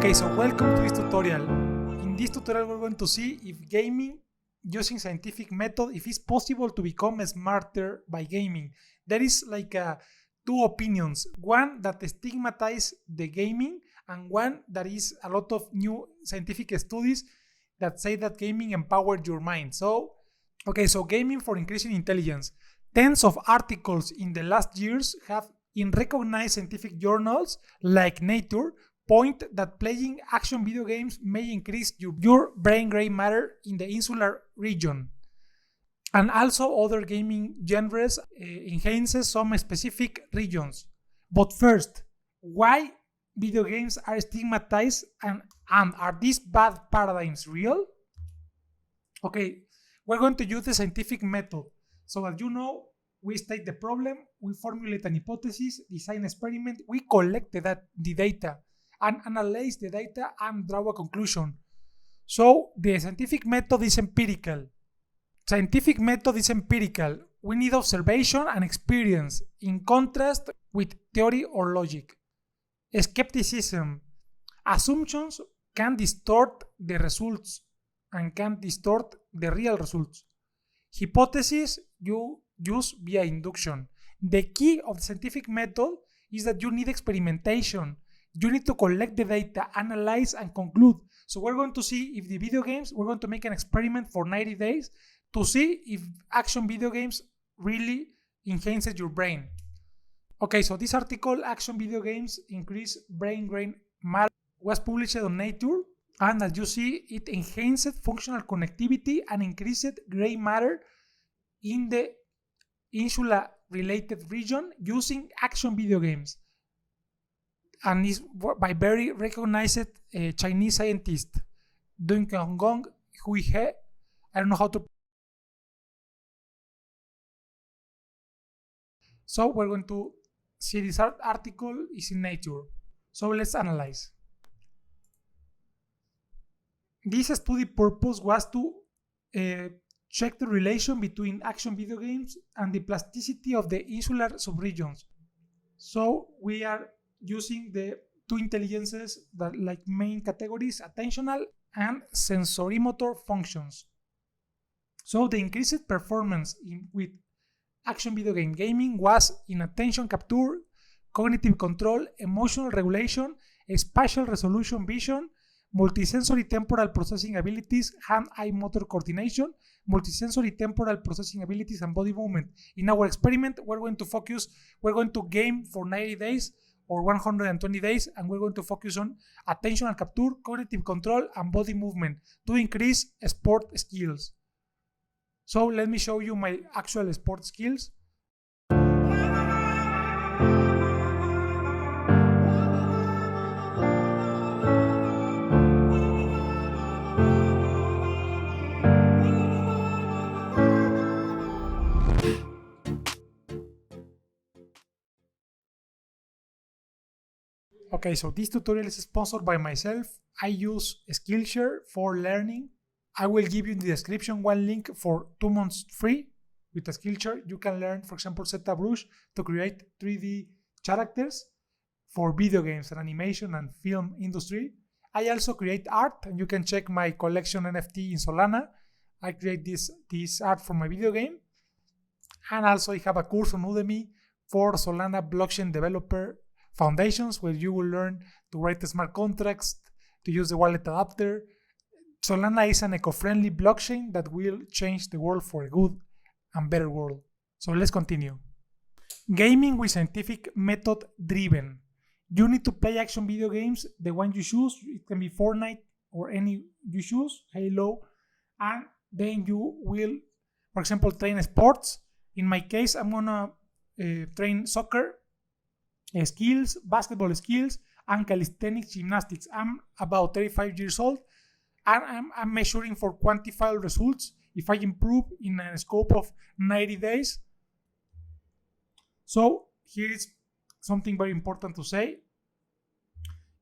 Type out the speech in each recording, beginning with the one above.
Okay, so welcome to this tutorial. In this tutorial we're going to see if gaming using scientific method, if it's possible to become smarter by gaming. There is like two opinions. One that stigmatize the gaming and one that is a lot of new scientific studies that say that gaming empowers your mind. So gaming for increasing intelligence. Tens of articles in the last years have in recognized scientific journals like Nature point that playing action video games may increase your brain gray matter in the insular region. And also other gaming genres enhances some specific regions. But first, why video games are stigmatized and are these bad paradigms real? Okay, we're going to use the scientific method. So as you know, we state the problem, we formulate an hypothesis, design an experiment, we collect the data and analyze the data and draw a conclusion. So the scientific method is empirical. We need observation and experience in contrast with theory or logic. Skepticism. Assumptions can distort the results and can distort the real results. Hypothesis you use via induction. The key of the scientific method is that you need experimentation. You need to collect the data, analyze, and conclude. So we're going to see if the video games, we're going to make an experiment for 90 days to see if action video games really enhances your brain. Okay, so this article, Action Video Games Increase Brain Grain Matter, was published on Nature, and as you see, it enhanced functional connectivity and increased gray matter in the insula-related region using action video games. And is by very recognized Chinese scientist, Dun Gong Hui He. I don't know how to. So we're going to see this article is in Nature. So let's analyze. This study purpose was to check the relation between action video games and the plasticity of the insular subregions. So we are using the two intelligences that like main categories, attentional and sensorimotor functions. So the increased performance with action video game gaming was in attention capture, cognitive control, emotional regulation, spatial resolution vision, multisensory temporal processing abilities, hand-eye motor coordination, multisensory temporal processing abilities, and body movement. In our experiment, we're going to game for 90 days or 120 days, and we're going to focus on attentional capture, cognitive control, and body movement to increase sport skills. So let me show you my actual sport skills. Okay, so this tutorial is sponsored by myself. I use Skillshare for learning. I will give you in the description one link for 2 months free with a Skillshare. You can learn, for example, set a brush to create 3D characters for video games and animation and film industry. I also create art, and you can check my collection NFT in Solana. I create this art for my video game. And also I have a course on Udemy for Solana blockchain developer foundations, where you will learn to write smart contracts, to use the wallet adapter. Solana is an eco-friendly blockchain that will change the world for a good and better world. So let's continue. Gaming with scientific method driven. You need to play action video games, the one you choose. It can be Fortnite or any you choose, Halo, and then you will, for example, train sports. In my case, I'm gonna train soccer skills, basketball skills, and calisthenics gymnastics. I'm about 35 years old, and I'm measuring for quantifiable results if I improve in a scope of 90 days. So here is something very important to say.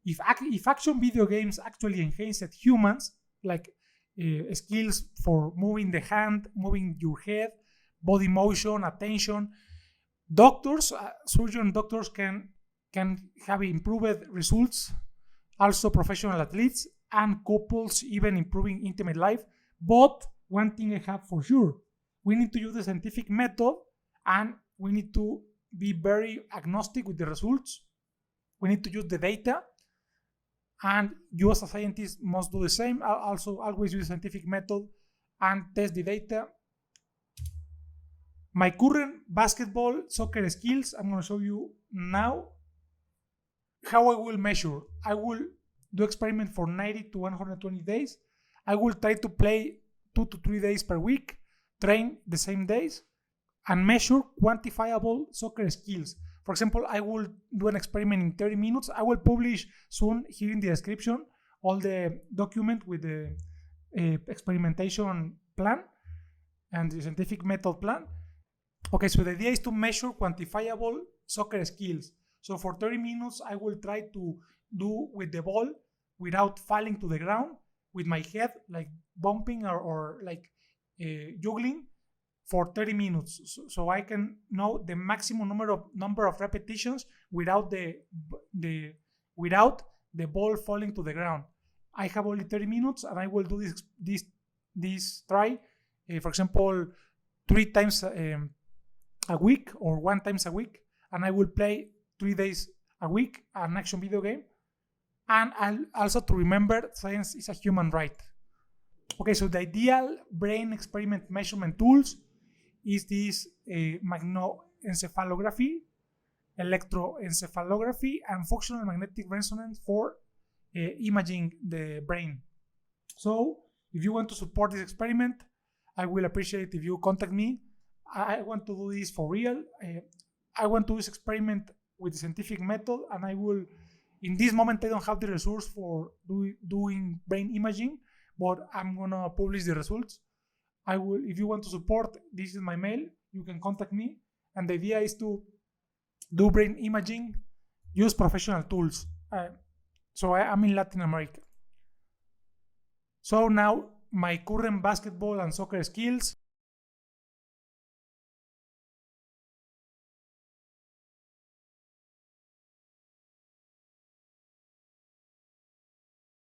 If action video games actually enhance humans, like skills for moving the hand, moving your head, body motion, attention, doctors, surgeon doctors can have improved results also professional athletes and couples, even improving intimate life. But one thing I have for sure, we need to use the scientific method and we need to be very agnostic with the results. We need to use the data, and you as a scientist must do the same. Also, always use the scientific method and test the data. My current basketball, soccer skills, I'm going to show you now how I will measure. I will do experiment for 90 to 120 days. I will try to play 2 to 3 days per week, train the same days, and measure quantifiable soccer skills. For example, I will do an experiment in 30 minutes. I will publish soon here in the description all the document with the experimentation plan and the scientific method plan. Okay, so the idea is to measure quantifiable soccer skills. So for 30 minutes, I will try to do with the ball without falling to the ground, with my head like bumping or like juggling for 30 minutes. So I can know the maximum number of repetitions without the ball falling to the ground. I have only 30 minutes and I will do this try, for example, 3 times a week or 1 time a week, and I will play 3 days a week an action video game. And I'll also to remember, science is a human right. Okay, so the ideal brain experiment measurement tools is this magnetoencephalography, electroencephalography, and functional magnetic resonance for imaging the brain. So if you want to support this experiment, I will appreciate if you contact me. I want to do this for real. I want to do this experiment with the scientific method, and I will, in this moment, I don't have the resource for doing brain imaging, but I'm gonna publish the results. I will, if you want to support, this is my mail, you can contact me. And the idea is to do brain imaging, use professional tools. So I'm in Latin America. So now my current basketball and soccer skills.